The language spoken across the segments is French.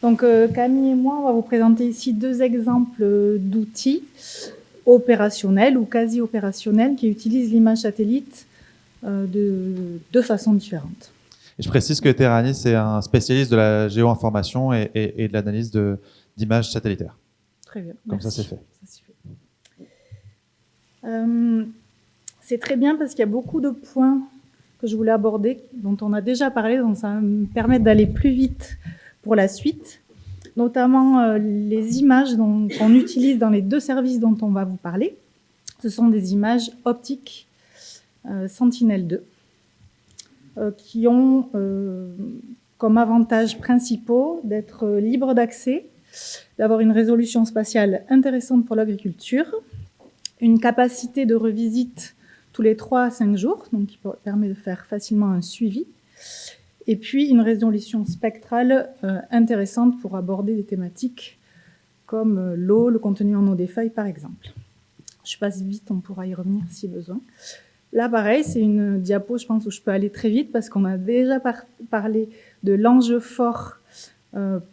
Donc Camille et moi, on va vous présenter ici 2 exemples d'outils opérationnels ou quasi opérationnels qui utilisent l'image satellite de façon différente. Et je précise que Terrani, c'est un spécialiste de la géoinformation et de l'analyse d'images satellitaires. Très bien. Comme merci. ça, c'est fait. C'est très bien parce qu'il y a beaucoup de points que je voulais aborder, dont on a déjà parlé, donc ça va me permettre d'aller plus vite pour la suite, notamment les images qu'on utilise dans les 2 services dont on va vous parler. Ce sont des images optiques Sentinel-2 qui ont comme avantages principaux d'être libres d'accès, d'avoir une résolution spatiale intéressante pour l'agriculture, une capacité de revisite tous les 3 à 5 jours, donc qui permet de faire facilement un suivi, et puis une résolution spectrale intéressante pour aborder des thématiques comme l'eau, le contenu en eau des feuilles par exemple. Je passe vite, on pourra y revenir si besoin. Là pareil, c'est une diapo, je pense, où je peux aller très vite parce qu'on a déjà parlé de l'enjeu fort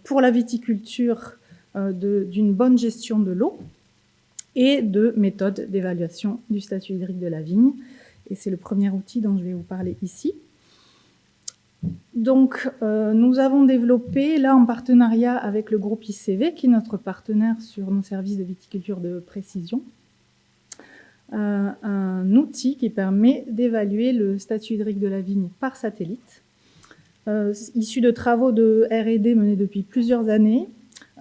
pour la viticulture d'une bonne gestion de l'eau et de méthodes d'évaluation du statut hydrique de la vigne. Et c'est le premier outil dont je vais vous parler ici. Donc, nous avons développé, là en partenariat avec le groupe ICV, qui est notre partenaire sur nos services de viticulture de précision, un outil qui permet d'évaluer le statut hydrique de la vigne par satellite, issu de travaux de R&D menés depuis plusieurs années,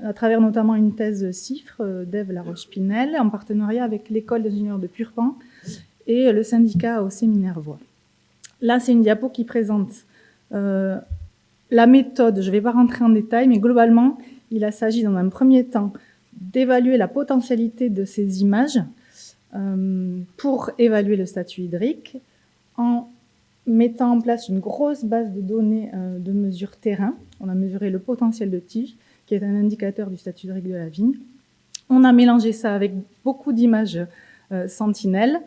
à travers notamment une thèse CIFRE d'Ève Laroche-Pinel, en partenariat avec l'école d'ingénieurs de Purpan et le syndicat AOC Minervois. Là, c'est une diapo qui présente la méthode. Je ne vais pas rentrer en détail, mais globalement, il s'agit dans un premier temps d'évaluer la potentialité de ces images pour évaluer le statut hydrique en mettant en place une grosse base de données de mesure terrain. On a mesuré le potentiel de tige, qui est un indicateur du statut hydrique de la vigne. On a mélangé ça avec beaucoup d'images sentinelles.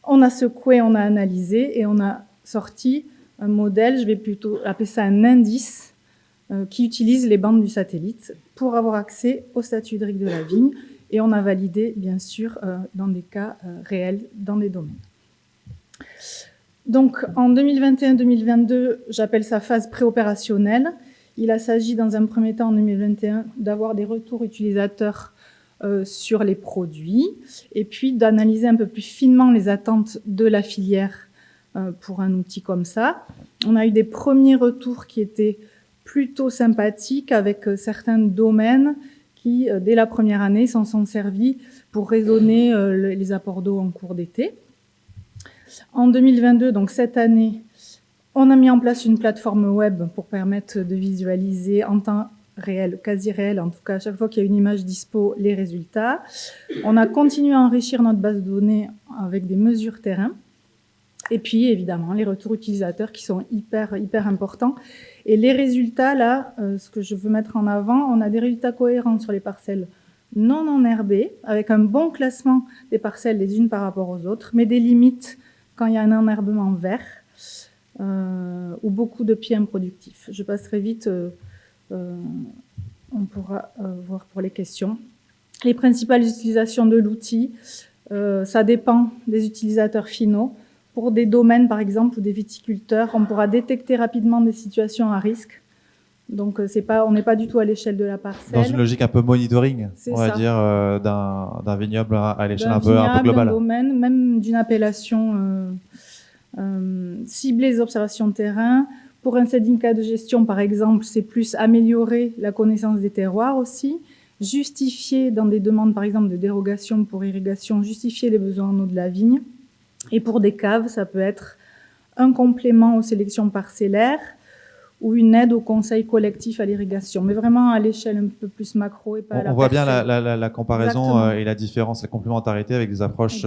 On a secoué, on a analysé et on a sorti un modèle, je vais plutôt appeler ça un indice, qui utilise les bandes du satellite pour avoir accès au statut hydrique de la vigne. Et on a validé, bien sûr, dans des cas réels, dans des domaines. Donc, en 2021-2022, j'appelle ça phase préopérationnelle. Il s'agit, dans un premier temps, en 2021, d'avoir des retours utilisateurs sur les produits et puis d'analyser un peu plus finement les attentes de la filière pour un outil comme ça. On a eu des premiers retours qui étaient plutôt sympathiques avec certains domaines qui, dès la première année, s'en sont servis pour raisonner les apports d'eau en cours d'été. En 2022, donc cette année, on a mis en place une plateforme web pour permettre de visualiser en temps réel, quasi réel, en tout cas à chaque fois qu'il y a une image dispo, les résultats. On a continué à enrichir notre base de données avec des mesures terrain. Et puis, évidemment, les retours utilisateurs qui sont hyper importants. Et les résultats, là, ce que je veux mettre en avant, on a des résultats cohérents sur les parcelles non enherbées, avec un bon classement des parcelles les unes par rapport aux autres, mais des limites quand il y a un enherbement vert ou beaucoup de pieds improductifs. Je passerai vite, on pourra voir pour les questions. Les principales utilisations de l'outil, ça dépend des utilisateurs finaux. Pour des domaines, par exemple, ou des viticulteurs, on pourra détecter rapidement des situations à risque. Donc, on n'est pas du tout à l'échelle de la parcelle. Dans une logique un peu monitoring, on va dire, d'un vignoble à l'échelle un peu globale. D'un domaine, même d'une appellation, cibler les observations de terrain. Pour un syndicat de gestion, par exemple, c'est plus améliorer la connaissance des terroirs aussi, justifier dans des demandes, par exemple, de dérogation pour irrigation, justifier les besoins en eau de la vigne. Et pour des caves, ça peut être un complément aux sélections parcellaires ou une aide au conseil collectif à l'irrigation, mais vraiment à l'échelle un peu plus macro et pas à la On voit bien parcelle. la comparaison et la différence, la complémentarité avec des approches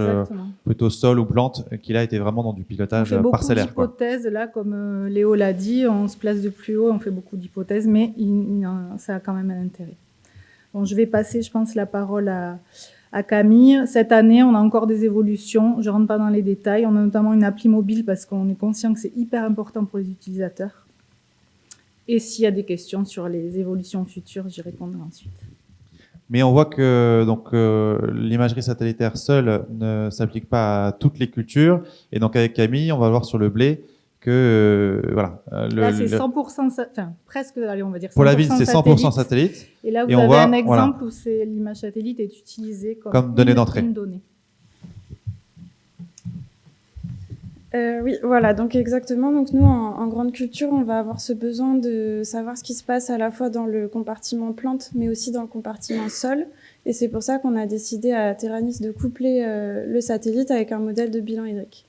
plutôt sol ou plantes, qui là étaient vraiment dans du pilotage parcellaire. On fait beaucoup d'hypothèses, là, comme Léo l'a dit, on se place de plus haut, on fait beaucoup d'hypothèses, mais ça a quand même un intérêt. Bon, je vais passer, je pense, la parole à Camille. Cette année, on a encore des évolutions. Je ne rentre pas dans les détails. On a notamment une appli mobile parce qu'on est conscient que c'est hyper important pour les utilisateurs. Et s'il y a des questions sur les évolutions futures, j'y répondrai ensuite. Mais on voit que donc l'imagerie satellitaire seule ne s'applique pas à toutes les cultures. Et donc avec Camille, on va voir sur le blé que voilà. Là, c'est 100%, enfin presque, allez, on va dire 100% pour la vigne, c'est 100% satellite. Et là, vous avez un exemple où l'image satellite est utilisée comme donnée d'entrée. Une donnée. Oui, voilà, donc exactement. Donc nous, en grande culture, on va avoir ce besoin de savoir ce qui se passe à la fois dans le compartiment plante, mais aussi dans le compartiment sol. Et c'est pour ça qu'on a décidé à Terranis de coupler le satellite avec un modèle de bilan hydrique.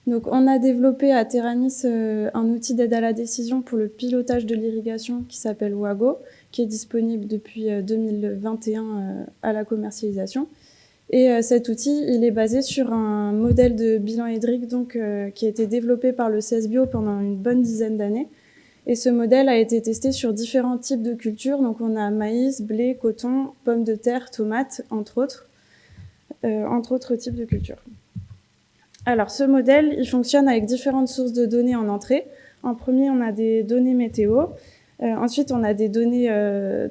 Donc on a développé à Terranis un outil d'aide à la décision pour le pilotage de l'irrigation qui s'appelle Wago, qui est disponible depuis 2021 à la commercialisation. Et cet outil, il est basé sur un modèle de bilan hydrique donc, qui a été développé par le CESBio pendant une bonne dizaine d'années. Et ce modèle a été testé sur différents types de cultures. Donc on a maïs, blé, coton, pommes de terre, tomates, entre autres types de cultures. Alors ce modèle, il fonctionne avec différentes sources de données en entrée. En premier, on a des données météo. Ensuite, on a des données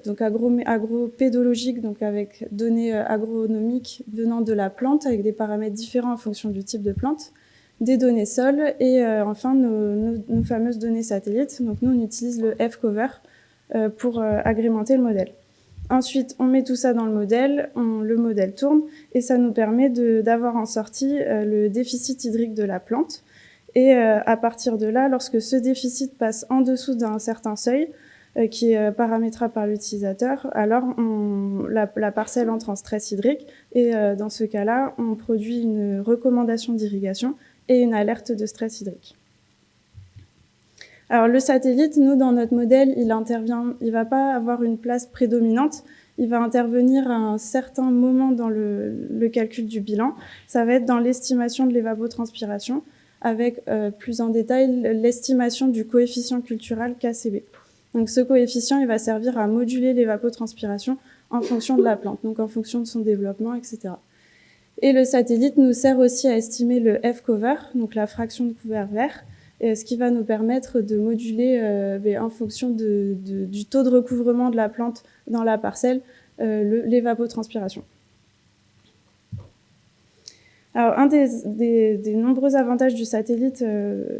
donc agropédologiques, donc avec données agronomiques venant de la plante, avec des paramètres différents en fonction du type de plante, des données sol et enfin nos fameuses données satellites. Donc nous, on utilise le F-Cover pour agrémenter le modèle. Ensuite, on met tout ça dans le modèle tourne et ça nous permet d'avoir en sortie le déficit hydrique de la plante. Et à partir de là, lorsque ce déficit passe en dessous d'un certain seuil, qui est paramétrable par l'utilisateur, alors la parcelle entre en stress hydrique et dans ce cas-là, on produit une recommandation d'irrigation et une alerte de stress hydrique. Alors le satellite, nous dans notre modèle, il va pas avoir une place prédominante, il va intervenir à un certain moment dans le calcul du bilan. Ça va être dans l'estimation de l'évapotranspiration, avec plus en détail l'estimation du coefficient cultural KCB. Donc ce coefficient, il va servir à moduler l'évapotranspiration en fonction de la plante, donc en fonction de son développement, etc. Et le satellite nous sert aussi à estimer le F-cover, donc la fraction de couvert vert, ce qui va nous permettre de moduler en fonction du taux de recouvrement de la plante dans la parcelle l'évapotranspiration. Alors, un des nombreux avantages du satellite,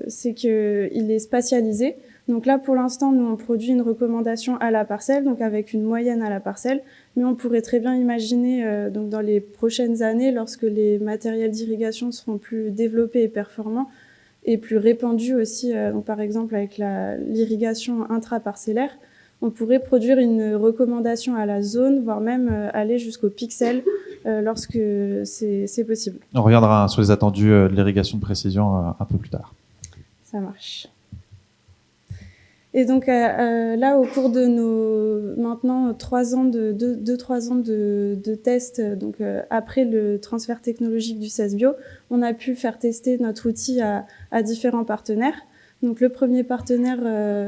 c'est qu'il est spatialisé. Donc là, pour l'instant, nous, on produit une recommandation à la parcelle, donc avec une moyenne à la parcelle. Mais on pourrait très bien imaginer, donc dans les prochaines années, lorsque les matériels d'irrigation seront plus développés et performants, et plus répandus aussi, donc par exemple avec l'irrigation intraparcellaire, on pourrait produire une recommandation à la zone, voire même aller jusqu'au pixel lorsque c'est possible. On reviendra sur les attendus de l'irrigation de précision un peu plus tard. Ça marche. Et donc là, au cours de nos maintenant 3 ans de tests, donc après le transfert technologique du CESBio, on a pu faire tester notre outil à différents partenaires. Donc le premier partenaire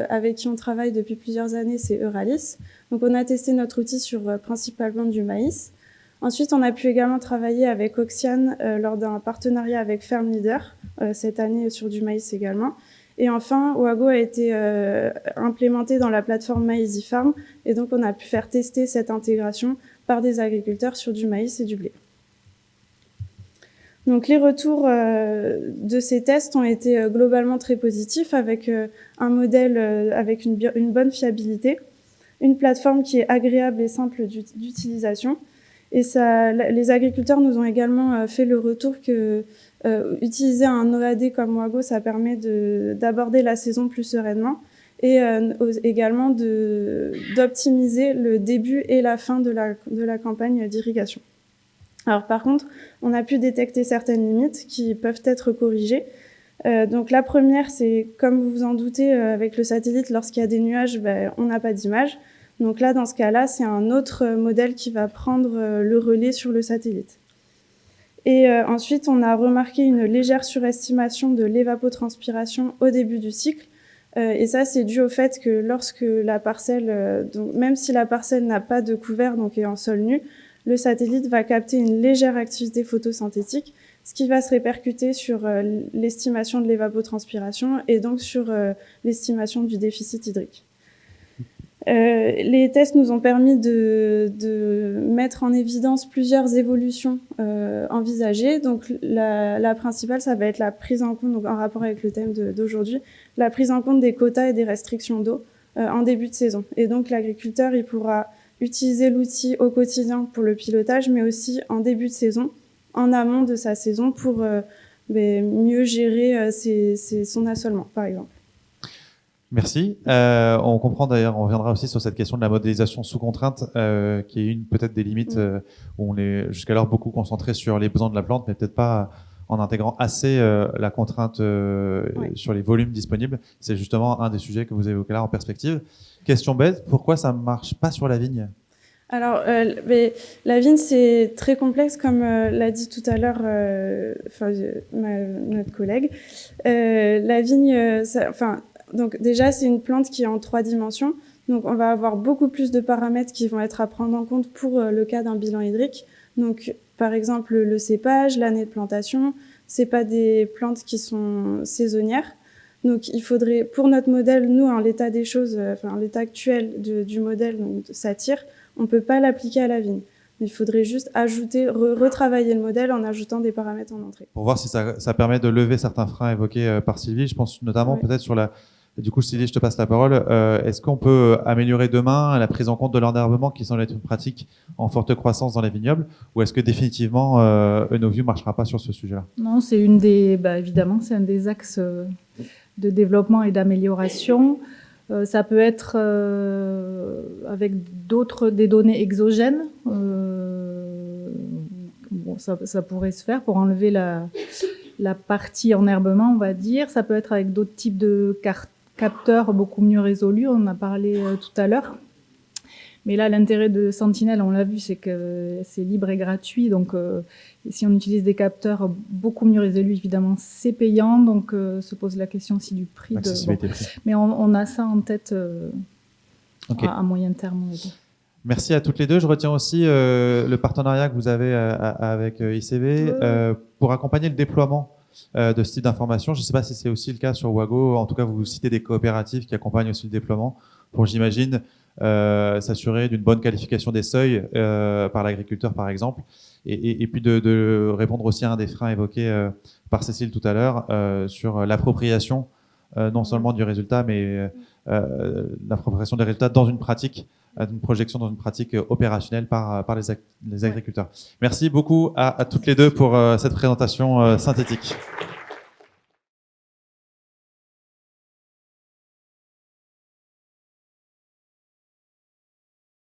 avec qui on travaille depuis plusieurs années, c'est Euralis. Donc on a testé notre outil sur principalement du maïs. Ensuite, on a pu également travailler avec Oxiane lors d'un partenariat avec Ferme Leader, cette année sur du maïs également. Et enfin, Wago a été implémenté dans la plateforme MyEasyFarm, et donc on a pu faire tester cette intégration par des agriculteurs sur du maïs et du blé. Donc les retours de ces tests ont été globalement très positifs, avec un modèle avec une bonne fiabilité, une plateforme qui est agréable et simple d'utilisation. Et les agriculteurs nous ont également fait le retour que utiliser un OAD comme Wago, ça permet d'aborder la saison plus sereinement et également d'optimiser le début et la fin de la campagne d'irrigation. Alors par contre, on a pu détecter certaines limites qui peuvent être corrigées. Donc la première, c'est comme vous vous en doutez, avec le satellite, lorsqu'il y a des nuages, on n'a pas d'image. Donc là, dans ce cas-là, c'est un autre modèle qui va prendre le relais sur le satellite. Et ensuite, on a remarqué une légère surestimation de l'évapotranspiration au début du cycle. Et ça, c'est dû au fait que lorsque la parcelle, donc même si la parcelle n'a pas de couvert, donc est en sol nu, le satellite va capter une légère activité photosynthétique, ce qui va se répercuter sur l'estimation de l'évapotranspiration et donc sur l'estimation du déficit hydrique. Les tests nous ont permis de mettre en évidence plusieurs évolutions envisagées. Donc la principale, ça va être la prise en compte, donc en rapport avec le thème d'aujourd'hui, la prise en compte des quotas et des restrictions d'eau en début de saison. Et donc l'agriculteur, il pourra utiliser l'outil au quotidien pour le pilotage, mais aussi en début de saison, en amont de sa saison, pour mieux gérer son assolement, par exemple. Merci. On comprend d'ailleurs, on reviendra aussi sur cette question de la modélisation sous contrainte, qui est une peut-être des limites où on est jusqu'alors beaucoup concentré sur les besoins de la plante, mais peut-être pas en intégrant assez la contrainte sur les volumes disponibles. C'est justement un des sujets que vous évoquez là en perspective. Question bête, pourquoi ça ne marche pas sur la vigne ? Alors, la vigne, c'est très complexe, comme l'a dit tout à l'heure notre collègue. La vigne, donc déjà, c'est une plante qui est en 3 dimensions. Donc, on va avoir beaucoup plus de paramètres qui vont être à prendre en compte pour le cas d'un bilan hydrique. Donc, par exemple, le cépage, l'année de plantation, c'est pas des plantes qui sont saisonnières. Donc, il faudrait, pour notre modèle, nous, en l'état des choses, l'état actuel du modèle, donc Satyr, on peut pas l'appliquer à la vigne. Il faudrait juste ajouter, retravailler le modèle en ajoutant des paramètres en entrée. Pour voir si ça permet de lever certains freins évoqués par Sylvie. Je pense notamment peut-être sur la... Du coup, Sylvie, je te passe la parole. Est-ce qu'on peut améliorer demain la prise en compte de l'enherbement qui semble être une pratique en forte croissance dans les vignobles, ou est-ce que définitivement Eunoview ne marchera pas sur ce sujet-là ? Non, c'est évidemment, c'est un des axes de développement et d'amélioration. Ça peut être avec des données exogènes. Ça pourrait se faire pour enlever la partie enherbement, on va dire. Ça peut être avec d'autres types de capteurs beaucoup mieux résolus. On en a parlé tout à l'heure. Mais là, l'intérêt de Sentinelle, on l'a vu, c'est que c'est libre et gratuit. Donc, si on utilise des capteurs beaucoup mieux résolus, évidemment, c'est payant. Donc, se pose la question aussi du prix. Mais on a ça en tête à moyen terme, on va dire. Merci à toutes les deux. Je retiens aussi le partenariat que vous avez avec ICV pour accompagner le déploiement de ce type d'information. Je ne sais pas si c'est aussi le cas sur Wago. En tout cas, vous citez des coopératives qui accompagnent aussi le déploiement pour, j'imagine, s'assurer d'une bonne qualification des seuils par l'agriculteur, par exemple, et puis de répondre aussi à un des freins évoqués par Cécile tout à l'heure sur l'appropriation non seulement du résultat, mais l'appropriation des résultats dans une pratique, d'une projection dans une pratique opérationnelle par les agriculteurs. Merci beaucoup à toutes les deux pour cette présentation synthétique.